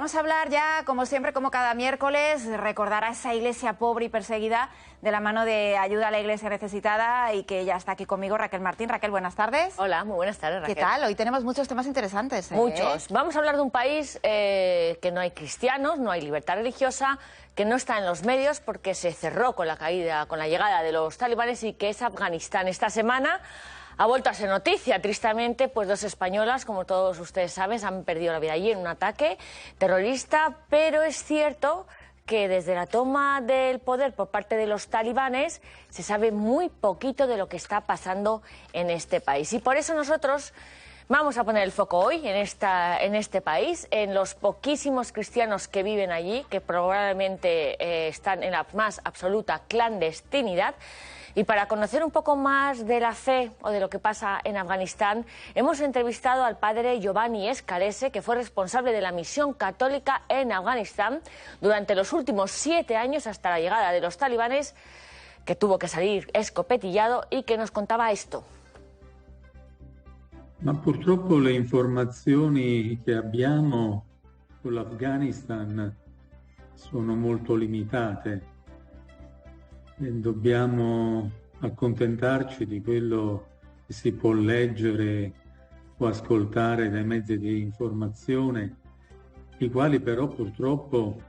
Vamos a hablar ya, como siempre, como cada miércoles, recordar a esa iglesia pobre y perseguida de la mano de Ayuda a la Iglesia Necesitada, y que ya está aquí conmigo Raquel Martín. Raquel, buenas tardes. Hola, muy buenas tardes, Raquel. ¿Qué tal? Hoy tenemos muchos temas interesantes. Muchos. Vamos a hablar de un país que no hay cristianos, no hay libertad religiosa, que no está en los medios porque se cerró con la llegada de los talibanes, y que es Afganistán. Esta semana ha vuelto a ser noticia, tristemente, pues 2 españolas, como todos ustedes saben, han perdido la vida allí en un ataque terrorista, pero es cierto que desde la toma del poder por parte de los talibanes se sabe muy poquito de lo que está pasando en este país. Y por eso nosotros vamos a poner el foco hoy en este país, en los poquísimos cristianos que viven allí, que probablemente están en la más absoluta clandestinidad. Y para conocer un poco más de la fe o de lo que pasa en Afganistán, hemos entrevistado al padre Giovanni Scalese, que fue responsable de la misión católica en Afganistán durante los últimos 7 años hasta la llegada de los talibanes, que tuvo que salir escopetillado, y que nos contaba esto. Ma purtroppo le informazioni che abbiamo sull'Afghanistan sono molto limitate. Dobbiamo accontentarci di quello che si può leggere o ascoltare dai mezzi di informazione, i quali però purtroppo,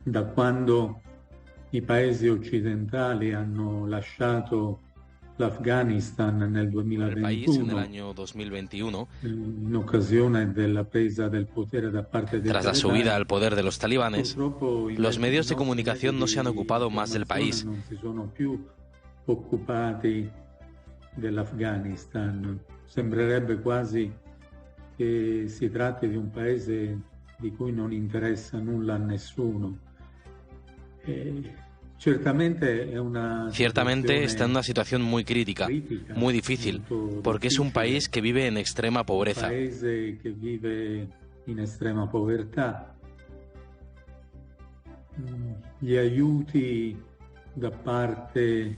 da quando i paesi occidentali hanno lasciato l'Afghanistan nel 2021, in occasione della presa del potere da parte dei tras la subida al poder de los talibanes, los medios de comunicación no se han ocupado más del país. Non si sono più occupati dell'Afghanistan. Sembrerebbe quasi che si tratti di un paese di cui non interessa nulla a nessuno. Ciertamente está en una situación muy crítica, muy difícil, porque es un país que vive en extrema pobreza.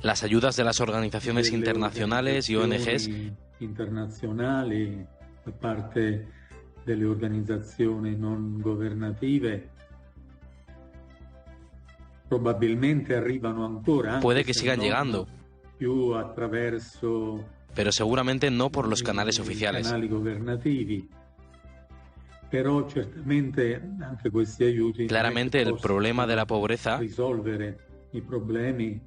Las ayudas de las organizaciones internacionales y ONGs, internazionali, da parte delle organizzazioni non governative, probabilmente arrivano ancora, puede que sigan llegando, più attraverso, pero seguramente no por los canales oficiales. Canali governativi. Però certamente anche questi aiuti, claramente el problema de la pobreza, risolvere i problemi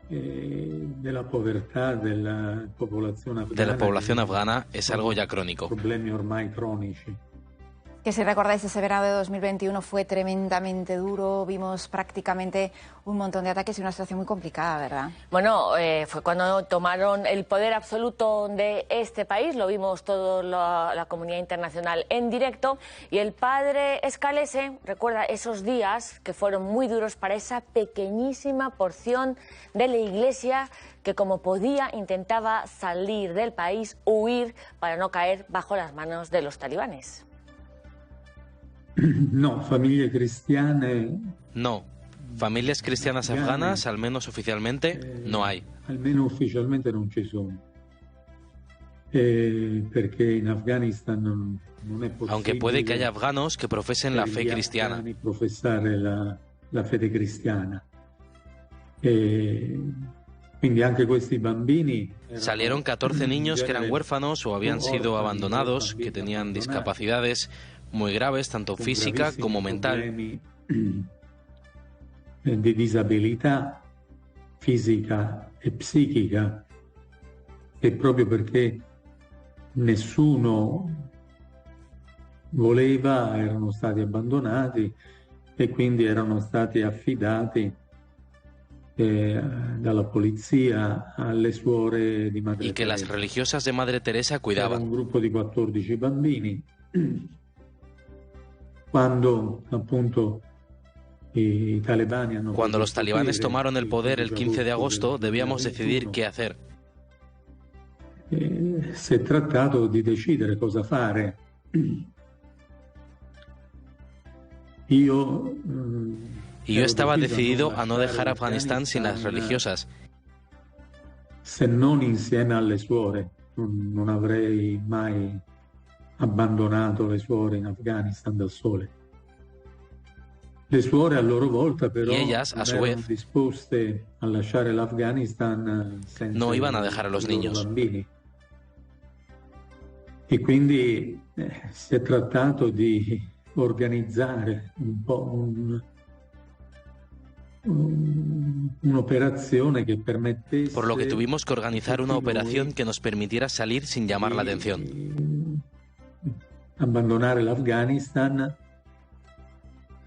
de la povertà della población afgana es algo ya crónico. Problemi ormai cronici. Que si recordáis, ese verano de 2021 fue tremendamente duro, vimos prácticamente un montón de ataques y una situación muy complicada, ¿verdad? Bueno, fue cuando tomaron el poder absoluto de este país, lo vimos toda la comunidad internacional en directo, y el padre Scalese recuerda esos días que fueron muy duros para esa pequeñísima porción de la Iglesia que, como podía, intentaba salir del país, huir para no caer bajo las manos de los talibanes. No, familias cristianas. No, familias cristianas afganas, al menos oficialmente, no hay. Al menos oficialmente non ci sono. Perché in Afghanistan non è possibile. Aunque puede que haya afganos que profesen la fe cristiana. Professare la fede cristiana. Quindi anche questi bambini. Salieron 14 niños que eran huérfanos o habían sido abandonados, que tenían discapacidades muy graves, tanto física como mental. Di disabilità fisica e psichica, e proprio perché nessuno voleva, erano stati abbandonati e quindi erano stati affidati dalla polizia alle suore di Madre y que Teresa. Las religiosas de Madre Teresa cuidaban. Era un gruppo di 14 bambini. Cuando los talibanes tomaron el poder el 15 de agosto, debíamos decidir qué hacer. Si è trattato di decidere cosa fare. Y yo estaba decidido a no dejar Afganistán sin las religiosas. Se non insieme alle suore, non avrei mai abbandonato le suore in Afghanistan da sole. Le suore a loro volta però y ellas, a su vez, disposte a lasciare l'Afghanistan senza no iban a dejar a los i loro niños. bambini. E quindi si è trattato di organizzare un po' un'operazione che permettesse, por lo que tuvimos que organizar una operación que nos permitiera salir sin llamar la atención. Abbandonare l'Afghanistan,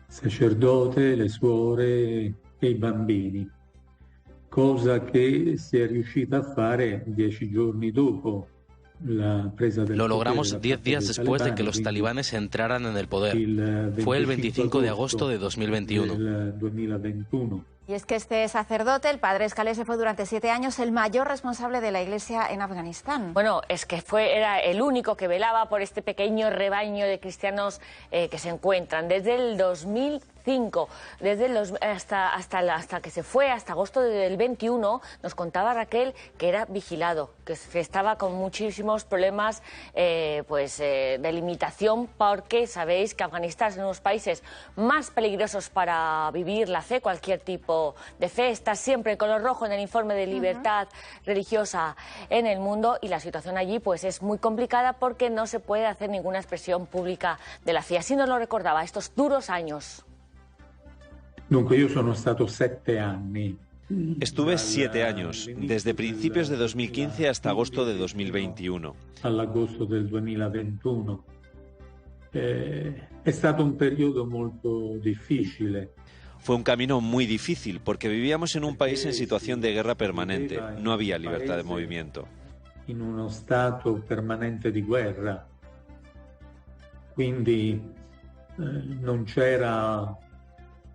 sacerdote, le suore e i bambini, cosa che si è riuscita a fare 10 giorni dopo la presa del Lo potere logramos da 10 parte días dei después de que talebani, los quindi talibanes entraran en el poder. il Fue el 25 de agosto de 2021. del 2021. Y es que este sacerdote, el padre Scalese, fue durante 7 años el mayor responsable de la Iglesia en Afganistán. Bueno, es que era el único que velaba por este pequeño rebaño de cristianos que se encuentran desde el 2005, hasta que se fue, hasta agosto del 21, nos contaba Raquel que era vigilado, que estaba con muchísimos problemas de limitación, porque sabéis que Afganistán es uno de los países más peligrosos para vivir la fe, cualquier tipo de fe. Está siempre en color rojo en el informe de libertad religiosa en el mundo, y la situación allí pues es muy complicada porque no se puede hacer ninguna expresión pública de la fe. Así nos lo recordaba estos duros años. Dunque io sono stato 7 anni. Estuve 7 años, desde principios de 2015 hasta agosto de 2021. All'agosto del 2021. È stato un periodo molto difficile. Fue un camino muy difícil porque vivíamos en un país en situación de guerra permanente. No había libertad de movimiento. In uno stato permanente di guerra. Quindi non c'era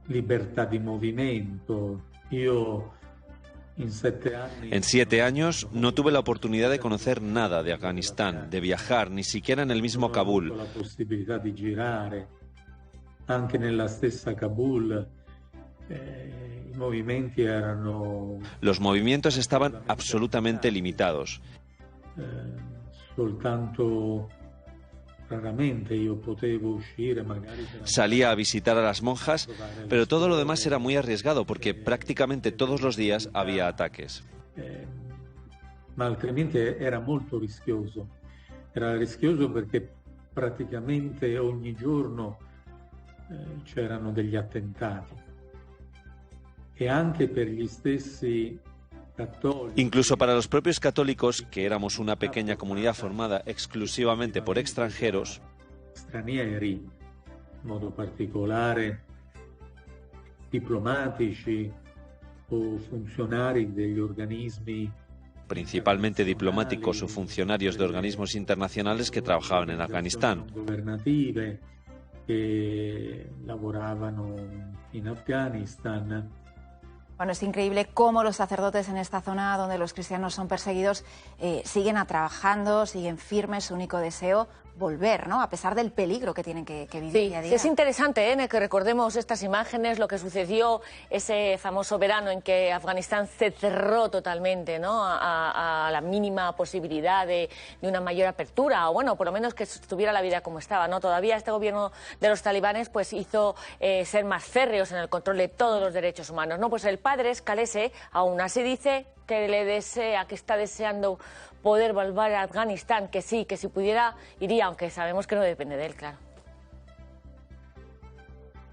libertà di movimento. Io in 7 anni... En 7 años no tuve la oportunidad de conocer nada de Afganistán, de viajar, ni siquiera en el mismo Kabul. La possibilità di girare. Anche nella stessa Kabul i movimenti erano... Los movimientos estaban absolutamente limitados. Soltanto raramente io potevo uscire, magari... Salía a visitar a las monjas, pero todo lo demás era muy arriesgado porque prácticamente todos los días había ataques. Ma altrimenti era molto rischioso. Era rischioso perché praticamente ogni giorno c'erano degli attentati. E anche per gli stessi cattolici. Incluso para los propios católicos, que éramos una pequeña comunidad formada exclusivamente por extranjeros, stranieri, in modo particolare diplomatici o funzionari degli organismi, principalmente diplomáticos o funcionarios de organismos internacionales que trabajaban en Afganistán. Governative che lavoravano in Afghanistan. Bueno, es increíble cómo los sacerdotes en esta zona donde los cristianos son perseguidos siguen trabajando, siguen firmes, su único deseo, volver, ¿no? A pesar del peligro que tienen que vivir día a día. Es interesante que recordemos estas imágenes, lo que sucedió ese famoso verano en que Afganistán se cerró totalmente, ¿no? A la mínima posibilidad de una mayor apertura, o bueno, por lo menos que estuviera la vida como estaba, ¿no? Todavía este gobierno de los talibanes pues hizo ser más férreos en el control de todos los derechos humanos, ¿no? Pues el padre Scalese aún así dice que le desea, que está deseando poder volver a Afganistán, que sí, que si pudiera iría, aunque sabemos que no depende de él, claro.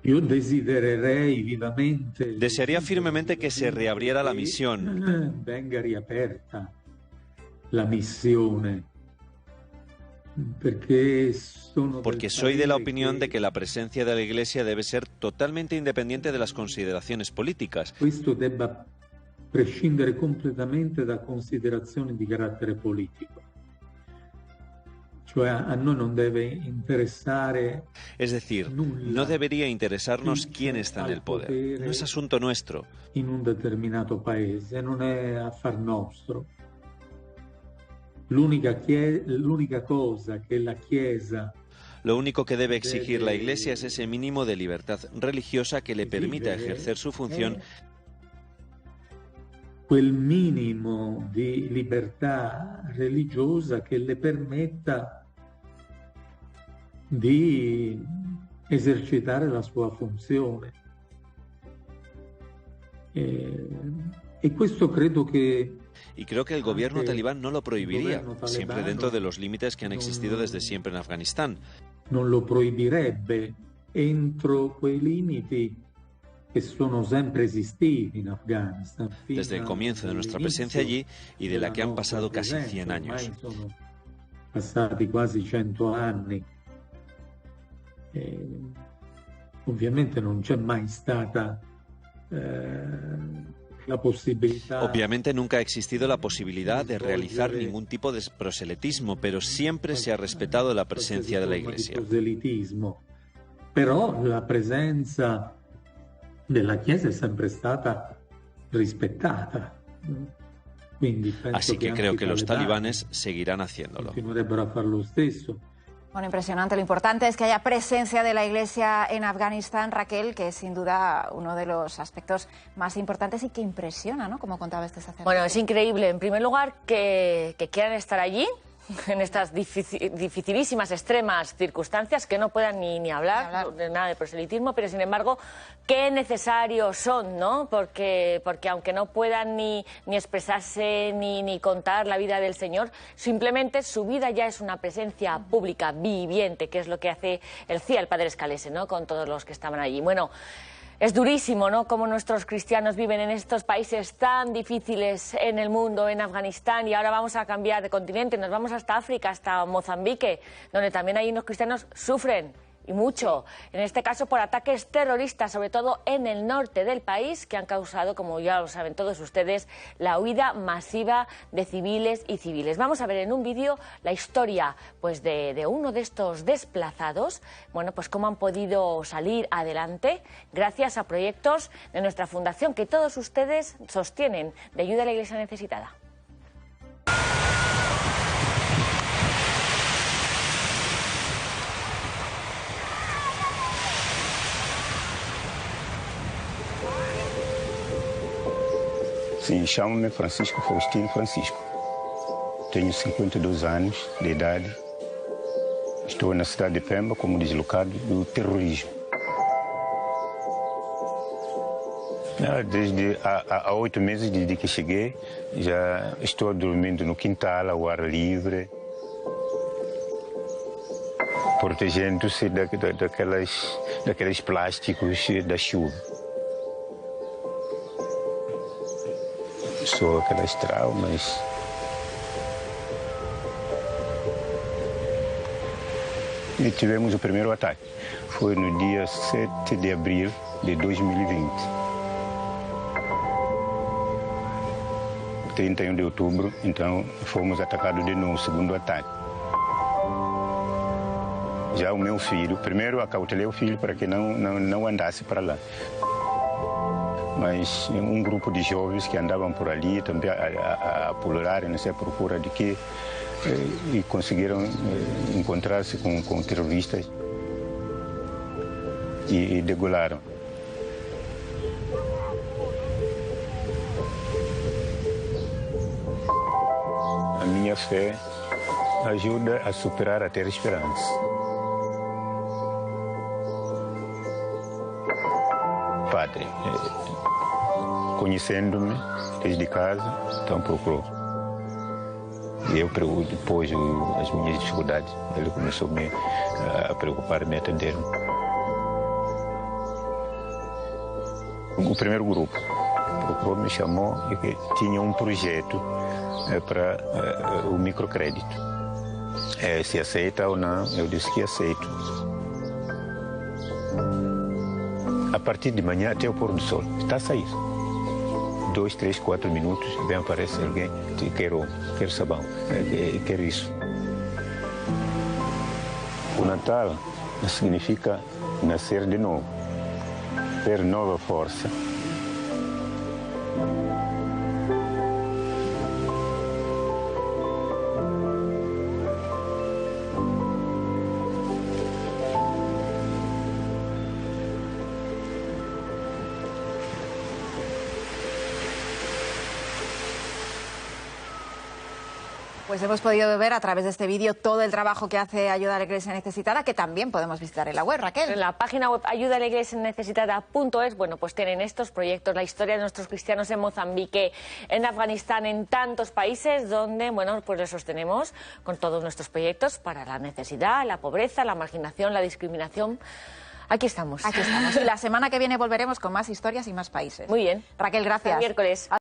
Yo desidererei vivamente... Desearía firmemente que se reabriera la misión. Venga riaperta la missione. Porque soy de la opinión de que la presencia de la Iglesia debe ser totalmente independiente de las consideraciones políticas. Questo debba prescindere completamente da considerazioni di carattere politico. Cioè a noi non deve interessare... Es decir, no debería interesarnos quién está en el poder. No es asunto nuestro. In un determinato paese non è affar nostro. L'unica cosa che la Chiesa... Lo único que debe exigir la Iglesia es ese mínimo de libertad religiosa que le permita ejercer su función. Quel minimo di libertà religiosa che le permetta di esercitare la sua funzione. E questo credo che... Y creo que el gobierno talibán no lo prohibiría, siempre dentro de los límites que han existido desde siempre en Afganistán. Non lo proibirebbe entro quei limiti que sono sempre esistiti in Afghanistan. Desde el comienzo de nuestra presencia allí y de la que han pasado casi 100 años. Sono passati quasi 100 anni. Ovviamente non c'è mai stata la posibilidad. Obviamente nunca ha existido la posibilidad de realizar ningún tipo de proselitismo, pero siempre se ha respetado la presencia de la Iglesia. Però la presenza della Chiesa è sempre stata rispettata. Así que creo que los talibanes seguirán haciéndolo. Continuerebbero a fare lo stesso. Bueno, impresionante. Lo importante es que haya presencia de la Iglesia en Afganistán, Raquel, que es sin duda uno de los aspectos más importantes y que impresiona, ¿no? Como contaba este sacerdote. Bueno, es increíble. En primer lugar, que quieran estar allí, en estas dificilísimas, extremas circunstancias, que no puedan ni hablar de nada de proselitismo, pero sin embargo, qué necesarios son, ¿no? Porque aunque no puedan ni expresarse ni contar la vida del Señor, simplemente su vida ya es una presencia pública, viviente, que es lo que hace el CIA, el padre Escalese, ¿no? Con todos los que estaban allí. Bueno, es durísimo, ¿no?, cómo nuestros cristianos viven en estos países tan difíciles en el mundo, en Afganistán, y ahora vamos a cambiar de continente, nos vamos hasta África, hasta Mozambique, donde también ahí los cristianos sufren, y mucho, en este caso por ataques terroristas, sobre todo en el norte del país, que han causado, como ya lo saben todos ustedes, la huida masiva de civiles y civiles. Vamos a ver en un vídeo la historia pues de uno de estos desplazados, bueno, pues cómo han podido salir adelante gracias a proyectos de nuestra fundación que todos ustedes sostienen de ayuda a la Iglesia necesitada. Sim, chamo-me Francisco Faustino Francisco. Tenho 52 anos de idade. Estou na cidade de Pemba como deslocado do terrorismo. Desde há 8 meses desde que cheguei, já estou dormindo no quintal, ao ar livre, protegendo-se daqueles plásticos da chuva. Só aquelas traumas. E tivemos o primeiro ataque. Foi no dia 7 de abril de 2020. 31 de outubro, então fomos atacados de novo, segundo ataque. Já o meu filho, primeiro acautelei o filho para que não andasse para lá. Mas um grupo de jovens que andavam por ali também a pular nessa procura de que e conseguiram encontrar-se com terroristas e degolaram. A minha fé ajuda a superar a ter esperança. Padre, conhecendo-me desde casa, então procurou. E eu depois as minhas dificuldades, ele começou a preocupar-me, a atender-me. O primeiro grupo procurou, me chamou e que tinha um projeto para o microcrédito. Se aceita ou não, eu disse que aceito. A partir de manhã até o pôr do sol, está a sair. 2, 3, 4 minutos, vem aparecer alguém, quero sabão, quero isso. O Natal significa nascer de novo, ter nova força. Pues hemos podido ver a través de este vídeo todo el trabajo que hace Ayuda a la Iglesia Necesitada, que también podemos visitar en la web, Raquel. En la página web ayudaalaiglesianecesitada.es, bueno, pues tienen estos proyectos, la historia de nuestros cristianos en Mozambique, en Afganistán, en tantos países donde, bueno, pues les sostenemos con todos nuestros proyectos para la necesidad, la pobreza, la marginación, la discriminación. Aquí estamos. Aquí estamos. Y la semana que viene volveremos con más historias y más países. Muy bien. Raquel, gracias. Hasta el miércoles.